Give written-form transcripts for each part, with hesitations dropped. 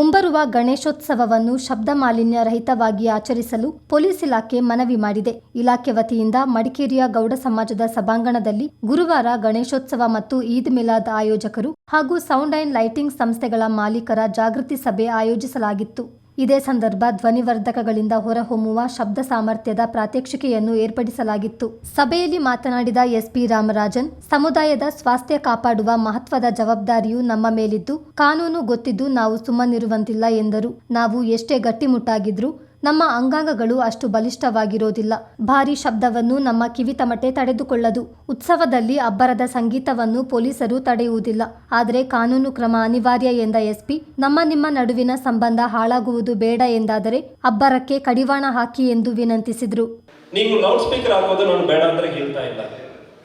ಮುಂಬರುವ ಗಣೇಶೋತ್ಸವವನ್ನು ಶಬ್ದ ಮಾಲಿನ್ಯ ರಹಿತವಾಗಿ ಆಚರಿಸಲು ಪೊಲೀಸ್ ಇಲಾಖೆ ಮನವಿ ಮಾಡಿದೆ. ಇಲಾಖೆ ವತಿಯಿಂದ ಮಡಿಕೇರಿಯ ಗೌಡ ಸಮಾಜದ ಸಭಾಂಗಣದಲ್ಲಿ ಗುರುವಾರ ಗಣೇಶೋತ್ಸವ ಮತ್ತು ಈದ್ ಮಿಲಾದ್ ಆಯೋಜಕರು ಹಾಗೂ ಸೌಂಡ್ ಅಂಡ್ ಲೈಟಿಂಗ್ ಸಂಸ್ಥೆಗಳ ಮಾಲೀಕರ ಜಾಗೃತಿ ಸಭೆ ಆಯೋಜಿಸಲಾಗಿತ್ತು. ಇದೇ ಸಂದರ್ಭ ಧ್ವನಿವರ್ಧಕಗಳಿಂದ ಹೊರಹೊಮ್ಮುವ ಶಬ್ದ ಸಾಮರ್ಥ್ಯದ ಪ್ರಾತ್ಯಕ್ಷಿಕೆಯನ್ನು ಏರ್ಪಡಿಸಲಾಗಿತ್ತು. ಸಭೆಯಲ್ಲಿ ಮಾತನಾಡಿದ ಎಸ್ಪಿ ರಾಮರಾಜನ್, ಸಮುದಾಯದ ಸ್ವಾಸ್ಥ್ಯ ಕಾಪಾಡುವ ಮಹತ್ವದ ಜವಾಬ್ದಾರಿಯು ನಮ್ಮ ಮೇಲಿದ್ದು, ಕಾನೂನು ಗೊತ್ತಿದ್ದು ನಾವು ಸುಮ್ಮನಿರುವಂತಿಲ್ಲ ಎಂದರು. ನಾವು ಎಷ್ಟೇ ಗಟ್ಟಿಮುಟ್ಟಾಗಿದ್ರೂ ನಮ್ಮ ಅಂಗಾಂಗಗಳು ಅಷ್ಟು ಬಲಿಷ್ಠವಾಗಿರೋದಿಲ್ಲ. ಭಾರೀ ಶಬ್ದವನ್ನು ನಮ್ಮ ಕಿವಿತಮಟೆ ತಡೆದುಕೊಳ್ಳದು. ಉತ್ಸವದಲ್ಲಿ ಅಬ್ಬರದ ಸಂಗೀತವನ್ನು ಪೊಲೀಸರು ತಡೆಯುವುದಿಲ್ಲ. ಆದರೆ ಕಾನೂನು ಕ್ರಮ ಅನಿವಾರ್ಯ ಎಂದ ಎಸ್ಪಿ, ನಿಮ್ಮ ನಡುವಿನ ಸಂಬಂಧ ಹಾಳಾಗುವುದು ಬೇಡ ಎಂದಾದರೆ ಅಬ್ಬರಕ್ಕೆ ಕಡಿವಾಣ ಹಾಕಿ ಎಂದು ವಿನಂತಿಸಿದರು. ನೀವು ಲೌಡ್ ಸ್ಪೀಕರ್ ಹಾಕೋದು ನಾನು ಬೇಡ ಅಂತ ಹೇಳ್ತಾ ಇಲ್ಲ.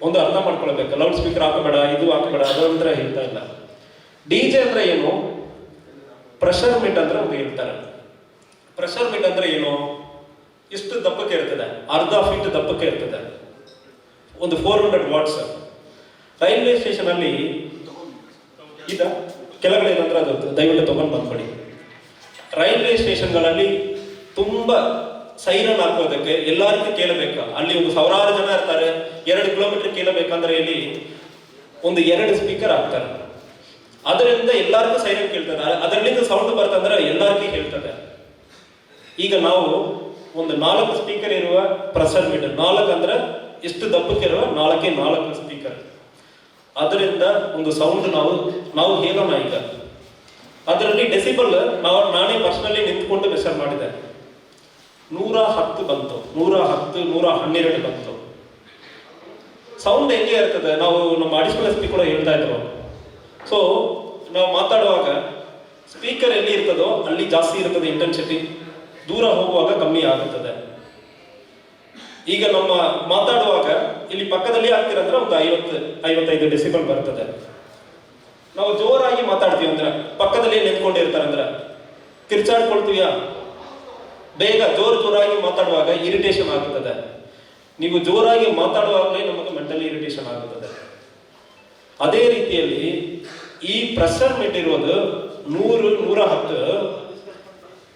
ಒಂದು ಅರ್ಥ ಮಾಡ್ಕೊಳ್ಬೇಕು, ಲೌಡ್ ಸ್ಪೀಕರ್ ಹಾಕಬೇಡ, ಇದು ಹಾಕಬೇಡ, ಅದು ಅಂತ ಹೇಳ್ತಾ ಇಲ್ಲ. ಡಿಜೆ ಅಂದ್ರೆ ಏನು? ಪ್ರೆಷರ್ ಮಿಟ್ ಅಂದ್ರೆ ಅಂತ ಹೇಳ್ತಾರೆ. ಪ್ರೆಷರ್ ಮಿಟ್ ಅಂದ್ರೆ ಏನು? ಇಷ್ಟು ದಪ್ಪಕ್ಕೆ ಇರ್ತದೆ, ಅರ್ಧ ಫೀಟ್ ದಪ್ಪಕ್ಕೆ ಇರ್ತದೆ, ಒಂದು 400 ವಾಟ್ಸ್. ರೈಲ್ವೆ ಸ್ಟೇಷನ್ ಅಲ್ಲಿ ಇದ ಕೆಳಗಡೆ ಏನಂದ್ರೆ ಅದು ದಯವಿಟ್ಟು ತಗೊಂಡು ಬಂದ್ಕೊಡಿ. ರೈಲ್ವೆ ಸ್ಟೇಷನ್ಗಳಲ್ಲಿ ತುಂಬಾ ಸೈರನ್ ಹಾಕೋದಕ್ಕೆ ಎಲ್ಲರಿಗೂ ಕೇಳಬೇಕು. ಅಲ್ಲಿ ಒಂದು 1000 ಜನ ಇರ್ತಾರೆ, 2 ಕಿಲೋಮೀಟರ್ ಕೇಳಬೇಕಂದ್ರೆ ಇಲ್ಲಿ ಒಂದು 2 ಸ್ಪೀಕರ್ ಹಾಕ್ತಾರೆ. ಅದರಿಂದ ಎಲ್ಲರಿಗೂ ಸೈರನ್ ಕೇಳ್ತದೆ. ಅದರಿಂದ ಸೌಂಡ್ ಬರ್ತಂದ್ರೆ ಎಲ್ಲರಿಗೂ ಕೇಳ್ತದೆ. ಈಗ ನಾವು ಒಂದು 4 ಸ್ಪೀಕರ್ ಇರುವ ಪ್ರೆಷರ್ ಮೀಟರ್, 4 ಅಂದ್ರೆ ಎಷ್ಟು ದಪ್ಪಕ್ಕೆ ಇರುವ 4 ಸ್ಪೀಕರ್. ಅದರಿಂದ ಒಂದು ಸೌಂಡ್ ನಾವು ಹೇಳೋಣ. ಈಗ ಅದರಲ್ಲಿ ಡೆಸಿಬಲ್ ನಾನೇ ಪರ್ಸನಲಿ ನಿಂತ್ಕೊಂಡು ಮೆಷರ್ ಮಾಡಿದೆ. 110 ಬಂತು, 110, 112 ಬಂತು. ಸೌಂಡ್ ಹೆಂಗೆ ಇರ್ತದೆ? ನಾವು ನಮ್ಮ ಅಡಿಷನಲ್ ಎಸ್ ಪಿ ಕೂಡ ಹೇಳ್ತಾ ಇದ್ರು. ಸೊ ನಾವು ಮಾತಾಡುವಾಗ ಸ್ಪೀಕರ್ ಎಲ್ಲಿ ಇರ್ತದೋ ಅಲ್ಲಿ ಜಾಸ್ತಿ ಇರ್ತದೆ ಇಂಟೆನ್ಸಿಟಿ, ದೂರ ಹೋಗುವಾಗ ಕಮ್ಮಿ ಆಗುತ್ತದೆ. ಈಗ ನಮ್ಮ ಮಾತಾಡುವಾಗ ಇಲ್ಲಿ ಪಕ್ಕದಲ್ಲಿ ಆಗ್ತಿರಂದ್ರೆ ಒಂದು 50-55 ಡೆಸಿಬಲ್ ಬರ್ತದೆ. ನಾವು ಜೋರಾಗಿ ಮಾತಾಡ್ತೀವಿ ಅಂದ್ರೆ ಪಕ್ಕದಲ್ಲಿ ನಿಂತ್ಕೊಂಡಿರ್ತಾರಂದ್ರೆ ಕಿರ್ಚಾಡ್ಕೊಳ್ತೀವಿಯಾ? ಬೇಗ ಜೋರಾಗಿ ಮಾತಾಡುವಾಗ ಇರಿಟೇಷನ್ ಆಗುತ್ತದೆ. ನೀವು ಜೋರಾಗಿ ಮಾತಾಡುವಾಗಲೇ ನಮಗೆ ಮೆಂಟಲಿ ಇರಿಟೇಷನ್ ಆಗುತ್ತದೆ. ಅದೇ ರೀತಿಯಲ್ಲಿ ಈ ಪ್ರೆಷರ್ ಮಿಟ್ ಇರೋದು 100-110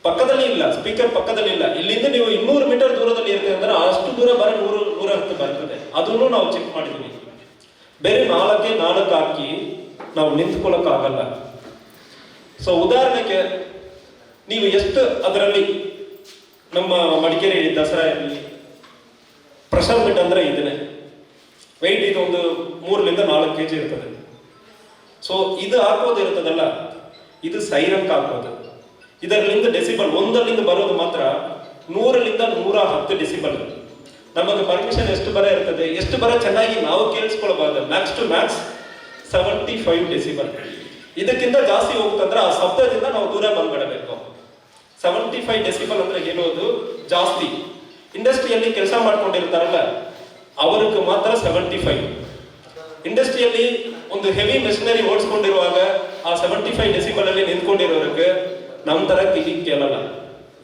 ಪಕ್ಕದಲ್ಲಿ ಇಲ್ಲ, ಸ್ಪೀಕರ್ ಪಕ್ಕದಲ್ಲಿ ಇಲ್ಲ. ಇಲ್ಲಿಂದ ನೀವು 200 ಮೀಟರ್ ದೂರದಲ್ಲಿ ಇರ್ತದೆ ಅಂದ್ರೆ ಅಷ್ಟು ದೂರ ಬರೀ 100-110 ಬರ್ತದೆ. ಅದನ್ನು ನಾವು ಚೆಕ್ ಮಾಡಿದ್ವಿ. ಬೇರೆ 4 ಹಾಕಿ ನಾವು ನಿಂತ್ಕೊಳ್ಳೋಕೆ ಆಗಲ್ಲ. ಸೊ ಉದಾಹರಣೆಗೆ ನೀವು ಎಷ್ಟು ಅದರಲ್ಲಿ ನಮ್ಮ ಮಡಿಕೇರಿ ದಸರಾ ಪ್ರೆಷರ್ ಮಿಟ್ ಅಂದ್ರೆ ಇದನ್ನೇ ವೆಯ್ಟ್, ಇದು ಒಂದು 3-4 kg ಇರ್ತದೆ. ಸೊ ಇದು ಹಾಕೋದು ಇರ್ತದಲ್ಲ, ಇದು ಸೈರನ್ ಹಾಕೋದು. ಇದರಲ್ಲಿಂದ ಡೆಸಿಬಲ್ ಒಂದರಿಂದ ಬರೋದು ಮಾತ್ರ 100-110 ಡೆಸಿಬಲ್. ನಮಗೆ ಪರ್ಮಿಷನ್ ಎಷ್ಟು ಬರ ಇರ್ತದೆ, ಎಷ್ಟು ಬರ ಚೆನ್ನಾಗಿ ನಾವು ಕೇಳಿಸ್ಕೊಳ್ಬಾರ್ದು. Max to max 75 decibel. ಇದಕ್ಕಿಂತ ಜಾಸ್ತಿ ಹೋಗುತ್ತಂದ್ರೆ ಆ ಶಬ್ದದಿಂದ ನಾವು ದೂರ ಬಂದ್ಬಿಡಬೇಕು. 75 ಡೆಸಿಬಲ್ ಅಂದ್ರೆ ಹೇಳೋದು ಜಾಸ್ತಿ. ಇಂಡಸ್ಟ್ರಿಯಲ್ಲಿ ಕೆಲಸ ಮಾಡ್ಕೊಂಡಿರ್ತಾರಲ್ಲ ಅವ್ರಿಗೆ ಮಾತ್ರ 75. ಇಂಡಸ್ಟ್ರಿಯಲ್ಲಿ ಒಂದು ಹೆವಿ ಮೆಷಿನರಿ ಓಡಿಸ್ಕೊಂಡಿರುವಾಗ ಆ 75 ಡೆಸಿಬಲ್ ಅಲ್ಲಿ ನಿಂತ್ಕೊಂಡಿರೋರಿಗೆ ನಮ್ಮ ತರ ಕಿವಿ ಕೇಳಲ್ಲ.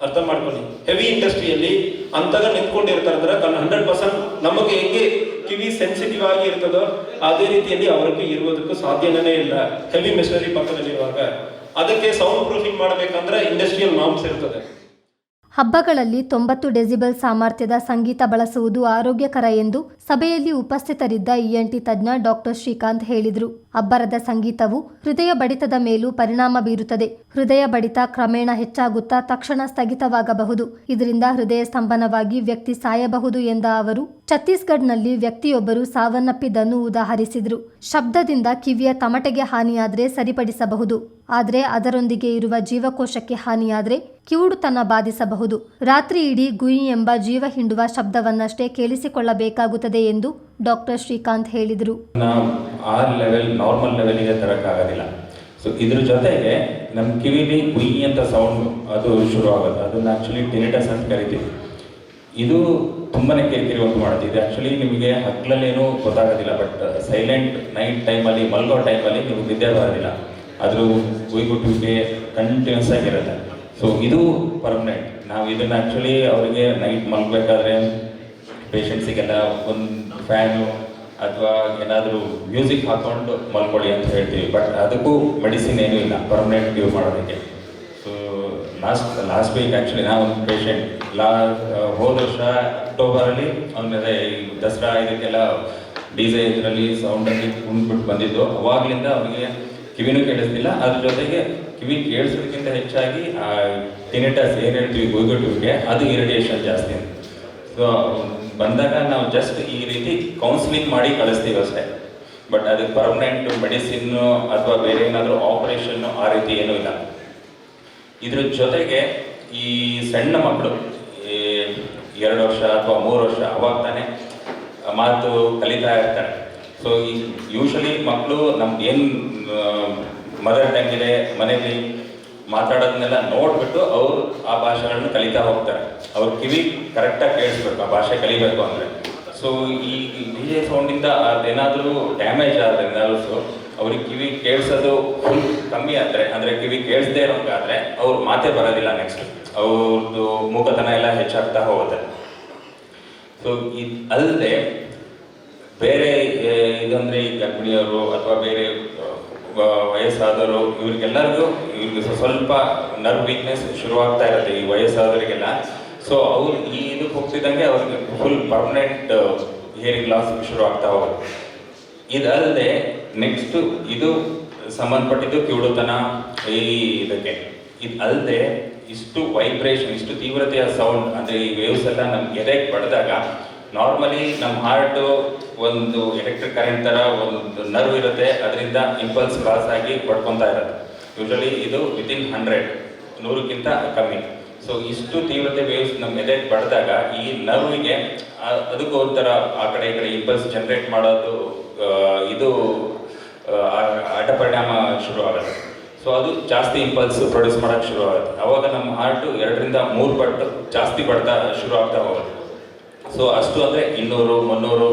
ಅರ್ಥ ಮಾಡ್ಕೊಳ್ಳಿ. ಹೆವಿ ಇಂಡಸ್ಟ್ರಿಯಲ್ಲಿ ಅಂತಾಗ ನಿಂತ್ಕೊಂಡಿರ್ತಾರಂದ್ರೆ 100% ನಮಗೆ ಹೆಂಗೆ ಕಿವಿ ಸೆನ್ಸಿಟಿವ್ ಆಗಿ ಇರ್ತದೋ ಅದೇ ರೀತಿಯಲ್ಲಿ ಅವ್ರಿಗೆ ಇರುವುದಕ್ಕೂ ಸಾಧ್ಯನೇ ಇಲ್ಲ. ಹೆವಿ ಮೆಷಿನರಿ ಪಕ್ಕದಲ್ಲಿರುವಾಗ ಅದಕ್ಕೆ ಸೌಂಡ್ ಪ್ರೂಫಿಂಗ್ ಮಾಡಬೇಕಂದ್ರೆ ಇಂಡಸ್ಟ್ರಿಯಲ್ ನಾರ್ಮ್ಸ್ ಇರ್ತದೆ. ಹಬ್ಬಗಳಲ್ಲಿ 90 ಡೆಸಿಬಲ್ ಸಾಮರ್ಥ್ಯದ ಸಂಗೀತ ಬಳಸುವುದು ಆರೋಗ್ಯಕರ ಎಂದು ಸಭೆಯಲ್ಲಿ ಉಪಸ್ಥಿತರಿದ್ದ ENT ತಜ್ಞ ಡಾಕ್ಟರ್ ಶ್ರೀಕಾಂತ್ ಹೇಳಿದರು. ಅಬ್ಬರದ ಸಂಗೀತವು ಹೃದಯ ಬಡಿತದ ಮೇಲೂ ಪರಿಣಾಮ ಬೀರುತ್ತದೆ. ಹೃದಯ ಬಡಿತ ಕ್ರಮೇಣ ಹೆಚ್ಚಾಗುತ್ತಾ ತಕ್ಷಣ ಸ್ಥಗಿತವಾಗಬಹುದು. ಇದರಿಂದ ಹೃದಯ ಸ್ತಂಭನವಾಗಿ ವ್ಯಕ್ತಿ ಸಾಯಬಹುದು ಎಂದ ಅವರು ಛತ್ತೀಸ್ಗಢ್ನಲ್ಲಿ ವ್ಯಕ್ತಿಯೊಬ್ಬರು ಸಾವನ್ನಪ್ಪಿದ್ದನ್ನು ಉದಾಹರಿಸಿದರು. ಶಬ್ದದಿಂದ ಕಿವಿಯ ತಮಟೆಗೆ ಹಾನಿಯಾದರೆ ಸರಿಪಡಿಸಬಹುದು, ಆದರೆ ಅದರೊಂದಿಗೆ ಇರುವ ಜೀವಕೋಶಕ್ಕೆ ಹಾನಿಯಾದರೆ ಕಿವುಡುತನ ಬಾಧಿಸಬಹುದು. ರಾತ್ರಿ ಇಡೀ ಗುಯಿ ಎಂಬ ಜೀವ ಹಿಂಡುವ ಶಬ್ದವನ್ನಷ್ಟೇ ಕೇಳಿಸಿಕೊಳ್ಳಬೇಕಾಗುತ್ತದೆ ಎಂದು ಡಾಕ್ಟರ್ ಶ್ರೀಕಾಂತ್ ಹೇಳಿದರು. ನಾರ್ಮಲ್ ಲೆವೆಲ್ಗೆ ತರಕ್ಕಾಗೋದಿಲ್ಲ. ಸೊ ಇದ್ರ ಜೊತೆಗೆ ನಮ್ಮ ಕಿವಿಲಿ ಗುಯಿ ಅಂತ ಸೌಂಡ್ ಅದು ಶುರು ಆಗುತ್ತೆ. ಅದನ್ನ ಆ್ಯಕ್ಚುಲಿ ಟಿನಿಟಸ್ ಅಂತ ಕರಿತೀವಿ. ಇದು ತುಂಬಾ ಕಿರಿಕಿರಿ ಉಂಟು ಮಾಡುತ್ತೆ. ಇದು ಆ್ಯಕ್ಚುಲಿ ನಿಮಗೆ ಹಗ್ಲಲ್ಲೇನೂ ಗೊತ್ತಾಗೋದಿಲ್ಲ, ಬಟ್ ಸೈಲೆಂಟ್ ನೈಟ್ ಟೈಮಲ್ಲಿ ಮಲ್ಗೋ ಟೈಮಲ್ಲಿ ನಿಮಗೆ ನಿದ್ದೆ ಬರೋದಿಲ್ಲ. ಅದ್ರ ಗುಯ್ಗುಟ್ಟುವಿಕೆ ಕಂಟಿನ್ಯೂಸ್ ಆಗಿರುತ್ತೆ. ಸೊ ಇದು ಪರ್ಮನೆಂಟ್. ನಾವು ಇದನ್ನು ಆ್ಯಕ್ಚುಲಿ ಅವರಿಗೆ ನೈಟ್ ಮಲ್ಗಬೇಕಾದ್ರೆ ಪೇಷಂಟ್ಸಿಗೆಲ್ಲ ಒಂದು ಫ್ಯಾನು ಅಥವಾ ಏನಾದರೂ ಮ್ಯೂಸಿಕ್ ಹಾಕೊಂಡು ಮಲ್ಕೊಳ್ಳಿ ಅಂತ ಹೇಳ್ತೀವಿ. ಬಟ್ ಅದಕ್ಕೂ ಮೆಡಿಸಿನ್ ಏನೂ ಇಲ್ಲ ಪರ್ಮನೆಂಟ್ ಕ್ಯೂರ್ ಮಾಡೋದಕ್ಕೆ. ಸೊ ಲಾಸ್ಟ್ ವೀಕ್ ಆ್ಯಕ್ಚುಲಿ ನಾವು ಒಂದು ಪೇಷಂಟ್ ಹೋದ ವರ್ಷ ಅಕ್ಟೋಬರಲ್ಲಿ ಅವನಿಗೆ ದಸರಾ ಇದಕ್ಕೆಲ್ಲ DJ ಇದರಲ್ಲಿ ಸೌಂಡಲ್ಲಿ ಕುಂದ್ಬಿಟ್ಟು ಬಂದಿದ್ದು. ಅವಾಗಲಿಂದ ಅವನಿಗೆ ಕಿವಿನೂ ಕೇಳಿಸ್ತಿಲ್ಲ, ಅದ್ರ ಜೊತೆಗೆ ಕಿವಿ ಕೇಳಿಸೋದಕ್ಕಿಂತ ಹೆಚ್ಚಾಗಿ ಟಿನಿಟಸ್ ಏನು ಹೇಳ್ತೀವಿ ಗುಯ್ಗುಟ್ಟುವಿಗೆ, ಅದು ಇರಿಟೇಷನ್ ಜಾಸ್ತಿ ಅಂತ. ಸೊ ಬಂದಾಗ ನಾವು ಜಸ್ಟ್ ಈ ರೀತಿ ಕೌನ್ಸಿಲಿಂಗ್ ಮಾಡಿ ಕಳಿಸ್ತೀವಿ ಅಷ್ಟೇ. ಬಟ್ ಅದಕ್ಕೆ ಪರ್ಮನೆಂಟ್ ಮೆಡಿಸಿನ್ನು ಅಥವಾ ಬೇರೆ ಏನಾದರೂ ಆಪರೇಷನ್ನು ಆ ರೀತಿ ಏನೂ ಇಲ್ಲ. ಇದ್ರ ಜೊತೆಗೆ ಈ ಸಣ್ಣ ಮಕ್ಕಳು 2 ವರ್ಷ ಅಥವಾ 3 ವರ್ಷ ಅವಾಗ ತಾನೇ ಮಾತು ಕಲಿತಾ ಇರ್ತಾರೆ. ಸೊ ಈ ಯೂಶಲಿ ಮಕ್ಕಳು ನಮ್ದು ಏನು ಮದರ್ ಟಂಗ್ ಇದೆ ಮನೇಲಿ ಮಾತಾಡೋದನ್ನೆಲ್ಲ ನೋಡ್ಬಿಟ್ಟು ಅವರು ಆ ಭಾಷೆಗಳನ್ನು ಕಲಿತಾ ಹೋಗ್ತಾರೆ. ಅವ್ರ ಕಿವಿ ಕರೆಕ್ಟಾಗಿ ಕೇಳಿಸ್ಬೇಕು ಆ ಭಾಷೆ ಕಲಿಬೇಕು ಅಂದರೆ. ಸೊ ಈ DJ ಸೌಂಡಿಂದ ಅದೇನಾದರೂ ಡ್ಯಾಮೇಜ್ ಆದರೆ ನರ್ವ್ಸು, ಅವ್ರಿಗೆ ಕಿವಿ ಕೇಳಿಸೋದು ಫುಲ್ ಕಮ್ಮಿ ಆದರೆ, ಅಂದರೆ ಕಿವಿ ಕೇಳಿಸದೇ ಇರೋಂಗಾದರೆ ಅವ್ರ ಮಾತೇ ಬರೋದಿಲ್ಲ. ನೆಕ್ಸ್ಟ್ ಅವ್ರದ್ದು ಮೂಕತನ ಎಲ್ಲ ಹೆಚ್ಚಾಗ್ತಾ ಹೋಗುತ್ತೆ. ಸೊ ಇದು ಅಲ್ಲದೆ ಬೇರೆ ಇದಂದರೆ ಈ ಗರ್ಭಿಣಿಯವರು ಅಥವಾ ಬೇರೆ ವಯಸ್ಸಾದವರು ಇವ್ರಿಗೆ ಸ್ವಲ್ಪ ನರ್ವ್ ವೀಕ್ನೆಸ್ ಶುರುವಾಗ್ತಾ ಇರುತ್ತೆ ಈ ವಯಸ್ಸಾದವರಿಗೆಲ್ಲ. ಸೊ ಅವ್ರು ಈ ಇದಕ್ಕೆ ಹೋಗ್ತಿದ್ದಂಗೆ ಅವ್ರಿಗೆ ಫುಲ್ ಪರ್ಮನೆಂಟ್ ಹಿಯರಿಂಗ್ ಲಾಸ್ ಶುರು ಆಗ್ತಾ ಹೋಗುತ್ತೆ. ಇದಲ್ಲದೆ ನೆಕ್ಸ್ಟು ಇದು ಸಂಬಂಧಪಟ್ಟಿದ್ದು ಕಿವುಡುತನ ಈ ಇದಕ್ಕೆ. ಇದು ಅಲ್ಲದೆ ಇಷ್ಟು ವೈಬ್ರೇಷನ್, ಇಷ್ಟು ತೀವ್ರತೆಯ ಸೌಂಡ್, ಅಂದರೆ ಈ ವೇವ್ಸ್ ಎಲ್ಲ ನಮ್ಗೆ ಎದೆಗೆ ಬಡಿದಾಗ ನಾರ್ಮಲಿ ನಮ್ಮ ಹಾರ್ಟು ಒಂದು ಎಲೆಕ್ಟ್ರಿಕ್ ಕರೆಂಟ್ ಥರ ಒಂದು ನರ್ವ್ ಇರುತ್ತೆ, ಅದರಿಂದ ಇಂಪಲ್ಸ್ ಕ್ರಾಸ್ ಆಗಿ ಪಡ್ಕೊತಾ ಇರುತ್ತೆ. ಯೂಶಲಿ ಇದು ವಿತಿನ್ 100ಕ್ಕಿಂತ ಕಮ್ಮಿ. ಸೊ ಇಷ್ಟು ತೀವ್ರತೆ ವೇವ್ಸ್ ನಮ್ಮ ಎದೆಗೆ ಬಡಿದಾಗ ಈ ನರ್ವಿಗೆ ಅದಕ್ಕೂ ಒಂಥರ ಆ ಕಡೆ ಈ ಕಡೆ ಇಂಪಲ್ಸ್ ಜನರೇಟ್ ಮಾಡೋದು ಇದು ಅಡ್ಡ ಪರಿಣಾಮ ಶುರು ಆಗುತ್ತೆ. ಸೊ ಅದು ಜಾಸ್ತಿ ಇಂಪಲ್ಸ್ ಪ್ರೊಡ್ಯೂಸ್ ಮಾಡೋಕ್ಕೆ ಶುರು ಆಗುತ್ತೆ. ಅವಾಗ ನಮ್ಮ ಹಾರ್ಟು 2ರಿಂದ 3 ಪಟ್ಟು ಜಾಸ್ತಿ ಬಡ್ತಾ ಶುರು ಆಗ್ತಾ ಹೋಗುತ್ತೆ. ಸೊ ಅಷ್ಟು ಅಂದರೆ 200, 300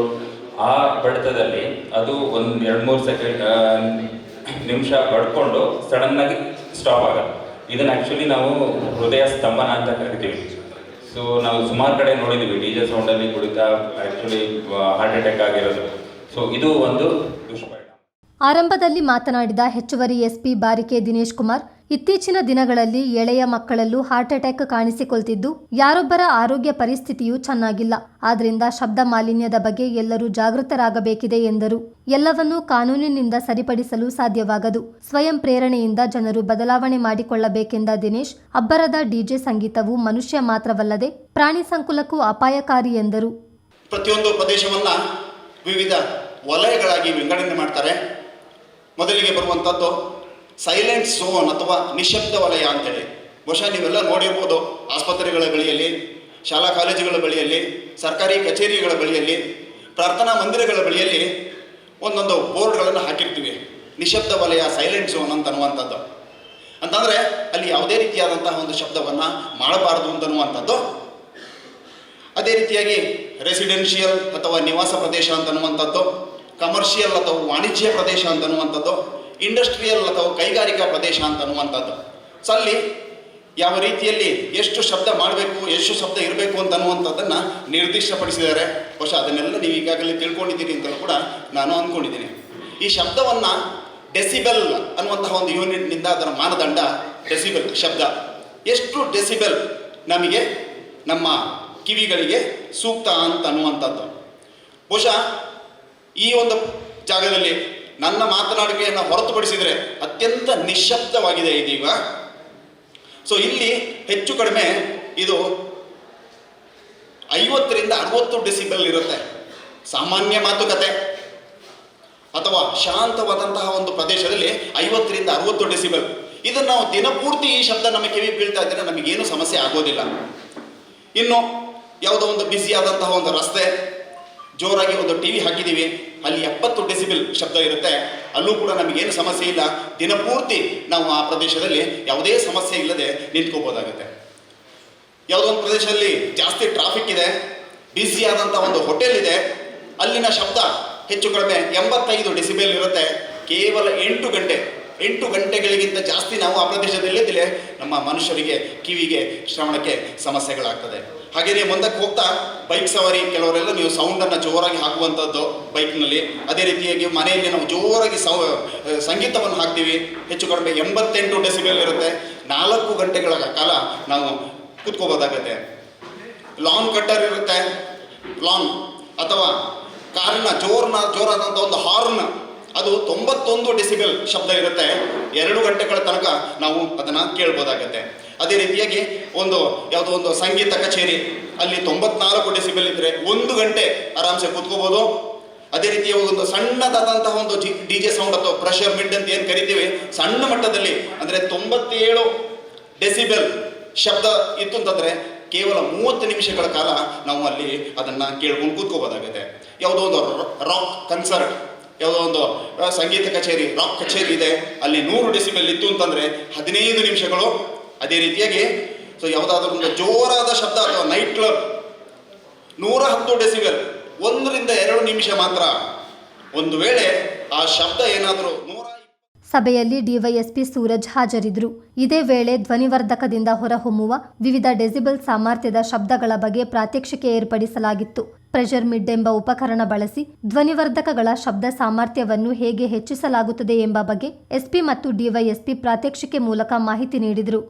ಆ ಬಡಿತದಲ್ಲಿ ಅದು ಒಂದು 2-3 ನಿಮಿಷ ಬಡ್ಕೊಂಡು ಸಡನ್ನಾಗಿ ಸ್ಟಾಪ್ ಆಗುತ್ತೆ. ಇದನ್ನು ಆ್ಯಕ್ಚುಲಿ ನಾವು ಹೃದಯ ಸ್ತಂಭನ ಅಂತ ಕರಿತೀವಿ. ಸೊ ನಾವು ಸುಮಾರು ಕಡೆ ನೋಡಿದ್ದೀವಿ DJ ಸೌಂಡಲ್ಲಿ ಕುಡಿತಾ ಆ್ಯಕ್ಚುಲಿ ಹಾರ್ಟ್ ಅಟ್ಯಾಕ್ ಆಗಿರೋದು. ಸೊ ಇದು ಒಂದು ದುಷ್ಪರಿಣಾಮ. ಆರಂಭದಲ್ಲಿ ಮಾತನಾಡಿದ ಹೆಚ್ಚುವರಿ SP ಬಾರಿಕೆ ದಿನೇಶ್ ಕುಮಾರ್, ಇತ್ತೀಚಿನ ದಿನಗಳಲ್ಲಿ ಎಳೆಯ ಮಕ್ಕಳಲ್ಲೂ ಹಾರ್ಟ್ ಅಟ್ಯಾಕ್ ಕಾಣಿಸಿಕೊಳ್ತಿದ್ದು, ಯಾರೊಬ್ಬರ ಆರೋಗ್ಯ ಪರಿಸ್ಥಿತಿಯೂ ಚೆನ್ನಾಗಿಲ್ಲ. ಆದ್ರಿಂದ ಶಬ್ದ ಮಾಲಿನ್ಯದ ಬಗ್ಗೆ ಎಲ್ಲರೂ ಜಾಗೃತರಾಗಬೇಕಿದೆ ಎಂದರು. ಎಲ್ಲವನ್ನೂ ಕಾನೂನಿನಿಂದ ಸರಿಪಡಿಸಲು ಸಾಧ್ಯವಾಗದು. ಸ್ವಯಂ ಪ್ರೇರಣೆಯಿಂದ ಜನರು ಬದಲಾವಣೆ ಮಾಡಿಕೊಳ್ಳಬೇಕೆಂದ ದಿನೇಶ್, ಅಬ್ಬರದ DJ ಸಂಗೀತವು ಮನುಷ್ಯ ಮಾತ್ರವಲ್ಲದೆ ಪ್ರಾಣಿ ಸಂಕುಲಕ್ಕೂ ಅಪಾಯಕಾರಿ ಎಂದರು. ಪ್ರತಿಯೊಂದು ಪ್ರದೇಶವನ್ನ ವಿವಿಧ ವಲಯಗಳಾಗಿ ವಿಂಗಡಣೆ ಮಾಡ್ತಾರೆ. ಮೊದಲಿಗೆ ಬರುವಂಥದ್ದು ಸೈಲೆಂಟ್ ಝೋನ್ ಅಥವಾ ನಿಶಬ್ದ ವಲಯ ಅಂತೇಳಿ. ಬಹುಶಃ ನೀವೆಲ್ಲ ನೋಡಿರ್ಬೋದು, ಆಸ್ಪತ್ರೆಗಳ ಬಳಿಯಲ್ಲಿ, ಶಾಲಾ ಕಾಲೇಜುಗಳ ಬಳಿಯಲ್ಲಿ, ಸರ್ಕಾರಿ ಕಚೇರಿಗಳ ಬಳಿಯಲ್ಲಿ, ಪ್ರಾರ್ಥನಾ ಮಂದಿರಗಳ ಬಳಿಯಲ್ಲಿ ಒಂದೊಂದು ಬೋರ್ಡ್ಗಳನ್ನು ಹಾಕಿರ್ತೀವಿ. ನಿಶಬ್ದ ವಲಯ, ಸೈಲೆಂಟ್ ಝೋನ್ ಅಂತನ್ನುವಂಥದ್ದು. ಅಂತಂದರೆ ಅಲ್ಲಿ ಯಾವುದೇ ರೀತಿಯಾದಂತಹ ಒಂದು ಶಬ್ದವನ್ನು ಮಾಡಬಾರದು ಅಂತನ್ನುವಂಥದ್ದು. ಅದೇ ರೀತಿಯಾಗಿ ರೆಸಿಡೆನ್ಷಿಯಲ್ ಅಥವಾ ನಿವಾಸ ಪ್ರದೇಶ ಅಂತನ್ನುವಂಥದ್ದು, ಕಮರ್ಷಿಯಲ್ ಅಥವಾ ವಾಣಿಜ್ಯ ಪ್ರದೇಶ ಅಂತನ್ನುವಂಥದ್ದು, ಇಂಡಸ್ಟ್ರಿಯಲ್ ಅಥವಾ ಕೈಗಾರಿಕಾ ಪ್ರದೇಶ ಅಂತನ್ನುವಂಥದ್ದು. ಸೊ ಅಲ್ಲಿ ಯಾವ ರೀತಿಯಲ್ಲಿ ಎಷ್ಟು ಶಬ್ದ ಮಾಡಬೇಕು, ಎಷ್ಟು ಶಬ್ದ ಇರಬೇಕು ಅಂತನ್ನುವಂಥದ್ದನ್ನು ನಿರ್ದಿಷ್ಟಪಡಿಸಿದ್ದಾರೆ. ಬಹುಶಃ ಅದನ್ನೆಲ್ಲ ನೀವು ಈಗಾಗಲೇ ತಿಳ್ಕೊಂಡಿದ್ದೀರಿ ಅಂತಲೂ ಕೂಡ ನಾನು ಅಂದ್ಕೊಂಡಿದ್ದೀನಿ. ಈ ಶಬ್ದವನ್ನು ಡೆಸಿಬೆಲ್ ಅನ್ನುವಂತಹ ಒಂದು ಯೂನಿಟ್ನಿಂದ ಅದರ ಮಾನದಂಡ ಡೆಸಿಬೆಲ್. ಶಬ್ದ ಎಷ್ಟು ಡೆಸಿಬೆಲ್ ನಮಗೆ ನಮ್ಮ ಕಿವಿಗಳಿಗೆ ಸೂಕ್ತ ಅಂತ ಅನ್ನುವಂಥದ್ದು. ಬಹುಶಃ ಈ ಒಂದು ಜಾಗದಲ್ಲಿ ನನ್ನ ಮಾತನಾಡುವಿಕೆಯನ್ನು ಹೊರತುಪಡಿಸಿದರೆ ಅತ್ಯಂತ ನಿಶ್ಶಬ್ದವಾಗಿದೆ ಇದೀಗ. ಸೊ ಇಲ್ಲಿ ಹೆಚ್ಚು ಕಡಿಮೆ ಇದು 50ರಿಂದ 60 ಡೆಸಿಬೆಲ್ ಇರುತ್ತೆ. ಸಾಮಾನ್ಯ ಮಾತುಕತೆ ಅಥವಾ ಶಾಂತವಾದಂತಹ ಒಂದು ಪ್ರದೇಶದಲ್ಲಿ 50ರಿಂದ 60 ಡೆಸಿಬೆಲ್. ಇದನ್ನು ನಾವು ದಿನಪೂರ್ತಿ ಈ ಶಬ್ದ ನಮ್ಮ ಕಿವಿ ಬೀಳ್ತಾ ಇದ್ದರೆ ನಮಗೇನು ಸಮಸ್ಯೆ ಆಗೋದಿಲ್ಲ. ಇನ್ನು ಯಾವುದೋ ಒಂದು ಬ್ಯುಸಿಯಾದಂತಹ ಒಂದು ರಸ್ತೆ, ಜೋರಾಗಿ ಒಂದು TV ಹಾಕಿದ್ದೀವಿ, ಅಲ್ಲಿ 70 ಡೆಸಿಬೆಲ್ ಶಬ್ದ ಇರುತ್ತೆ, ಅಲ್ಲೂ ಕೂಡ ನಮಗೇನು ಸಮಸ್ಯೆ ಇಲ್ಲ. ದಿನಪೂರ್ತಿ ನಾವು ಆ ಪ್ರದೇಶದಲ್ಲಿ ಯಾವುದೇ ಸಮಸ್ಯೆ ಇಲ್ಲದೆ ನಿಂತ್ಕೋಬೋದಾಗುತ್ತೆ. ಯಾವುದೋ ಒಂದು ಪ್ರದೇಶದಲ್ಲಿ ಜಾಸ್ತಿ ಟ್ರಾಫಿಕ್ ಇದೆ, ಬ್ಯುಸಿಯಾದಂಥ ಒಂದು ಹೋಟೆಲ್ ಇದೆ, ಅಲ್ಲಿನ ಶಬ್ದ ಹೆಚ್ಚು ಕಡಿಮೆ 85 ಡೆಸಿಬೆಲ್ ಇರುತ್ತೆ. ಕೇವಲ 8 ಗಂಟೆಗಳಿಗಿಂತ ಜಾಸ್ತಿ ನಾವು ಆ ಪ್ರದೇಶದಲ್ಲಿದ್ದರೆ ನಮ್ಮ ಮನುಷ್ಯರಿಗೆ ಕಿವಿಗೆ ಶ್ರವಣಕ್ಕೆ ಸಮಸ್ಯೆಗಳಾಗ್ತದೆ. ಹಾಗೆಯೇ ಮುಂದಕ್ಕೆ ಹೋಗ್ತಾ ಬೈಕ್ ಸವಾರಿ, ಕೆಲವರೆಲ್ಲ ನೀವು ಸೌಂಡನ್ನು ಜೋರಾಗಿ ಹಾಕುವಂಥದ್ದು ಬೈಕ್ನಲ್ಲಿ. ಅದೇ ರೀತಿಯಾಗಿ ಮನೆಯಲ್ಲಿ ನಾವು ಜೋರಾಗಿ ಸಂಗೀತವನ್ನು ಹಾಕ್ತೀವಿ, ಹೆಚ್ಚು ಕಡಿಮೆ 88 ಡೆಸಿಬೆಲ್ ಇರುತ್ತೆ. 4 ಗಂಟೆಗಳ ಕಾಲ ನಾವು ಕೂತ್ಕೋಬೋದಾಗತ್ತೆ. ಲಾನ್ ಕಟ್ಟರ್ ಇರುತ್ತೆ, ಲಾನ್ ಅಥವಾ ಕಾರಿನ ಜೋರಾದಂಥ ಒಂದು ಹಾರ್ನ್, ಅದು 91 ಡೆಸಿಬೆಲ್ ಶಬ್ದ ಇರುತ್ತೆ. 2 ಗಂಟೆಗಳ ತನಕ ನಾವು ಅದನ್ನು ಕೇಳ್ಬೋದಾಗತ್ತೆ. ಅದೇ ರೀತಿಯಾಗಿ ಯಾವುದೋ ಒಂದು ಸಂಗೀತ ಕಚೇರಿ, ಅಲ್ಲಿ 94 ಡೆಸಿಬೆಲ್ ಇದ್ದರೆ 1 ಗಂಟೆ ಆರಾಮ್ಸೆ ಕೂತ್ಕೋಬೋದು. ಅದೇ ರೀತಿಯ ಒಂದು ಸಣ್ಣದಾದಂತಹ ಒಂದು DJ ಸೌಂಡ್ ಅಥವಾ ಪ್ರೆಷರ್ ಮಿಡ್ ಅಂತ ಏನು ಕರಿತೀವಿ, ಸಣ್ಣ ಮಟ್ಟದಲ್ಲಿ ಅಂದರೆ 97 ಡೆಸಿಬೆಲ್ ಶಬ್ದ ಇತ್ತು ಅಂತಂದರೆ ಕೇವಲ 30 ನಿಮಿಷಗಳ ಕಾಲ ನಾವು ಅಲ್ಲಿ ಅದನ್ನು ಕೇಳ್ಕೊಂಡು ಕೂತ್ಕೋಬೋದಾಗುತ್ತೆ. ಯಾವುದೋ ಒಂದು ರಾಕ್ ಕನ್ಸರ್ಟ್, ಯಾವುದೋ ಒಂದು ಸಂಗೀತ ಕಚೇರಿ, ರಾಕ್ ಕಚೇರಿ ಇದೆ, ಅಲ್ಲಿ 100 ಡೆಸಿಬೆಲ್ ಇತ್ತು ಅಂತಂದರೆ 15 ನಿಮಿಷಗಳು. ಅದೇ ರೀತಿಯಾಗಿ ಯಾವುದಾದ್ರೂ ಒಂದು ಜೋರಾದ ಶಬ್ದ ಅಥವಾ ನೈಟ್ ಕ್ಲಬ್ 110 ಡೆಸಿಬೆಲ್, 1 ರಿಂದ 2 ನಿಮಿಷ ಮಾತ್ರ. ಒಂದು ವೇಳೆ ಆ ಶಬ್ದ ಏನಾದರೂ ಸಭೆಯಲ್ಲಿ ಡಿವೈಎಸ್ಪಿ ಸೂರಜ್ ಹಾಜರಿದ್ದರು. ಇದೇ ವೇಳೆ ಧ್ವನಿವರ್ಧಕದಿಂದ ಹೊರಹೊಮ್ಮುವ ವಿವಿಧ ಡೆಸಿಬಲ್ ಸಾಮರ್ಥ್ಯದ ಶಬ್ದಗಳ ಬಗ್ಗೆ ಪ್ರಾತ್ಯಕ್ಷಿಕೆ ಏರ್ಪಡಿಸಲಾಗಿತ್ತು. ಪ್ರೆಷರ್ ಮಿಡ್ ಎಂಬ ಉಪಕರಣ ಬಳಸಿ ಧ್ವನಿವರ್ಧಕಗಳ ಶಬ್ದ ಸಾಮರ್ಥ್ಯವನ್ನು ಹೇಗೆ ಹೆಚ್ಚಿಸಲಾಗುತ್ತದೆ ಎಂಬ ಬಗ್ಗೆ ಎಸ್ಪಿ ಮತ್ತು ಡಿವೈಎಸ್ಪಿ ಪ್ರಾತ್ಯಕ್ಷಿಕೆ ಮೂಲಕ ಮಾಹಿತಿ ನೀಡಿದರು.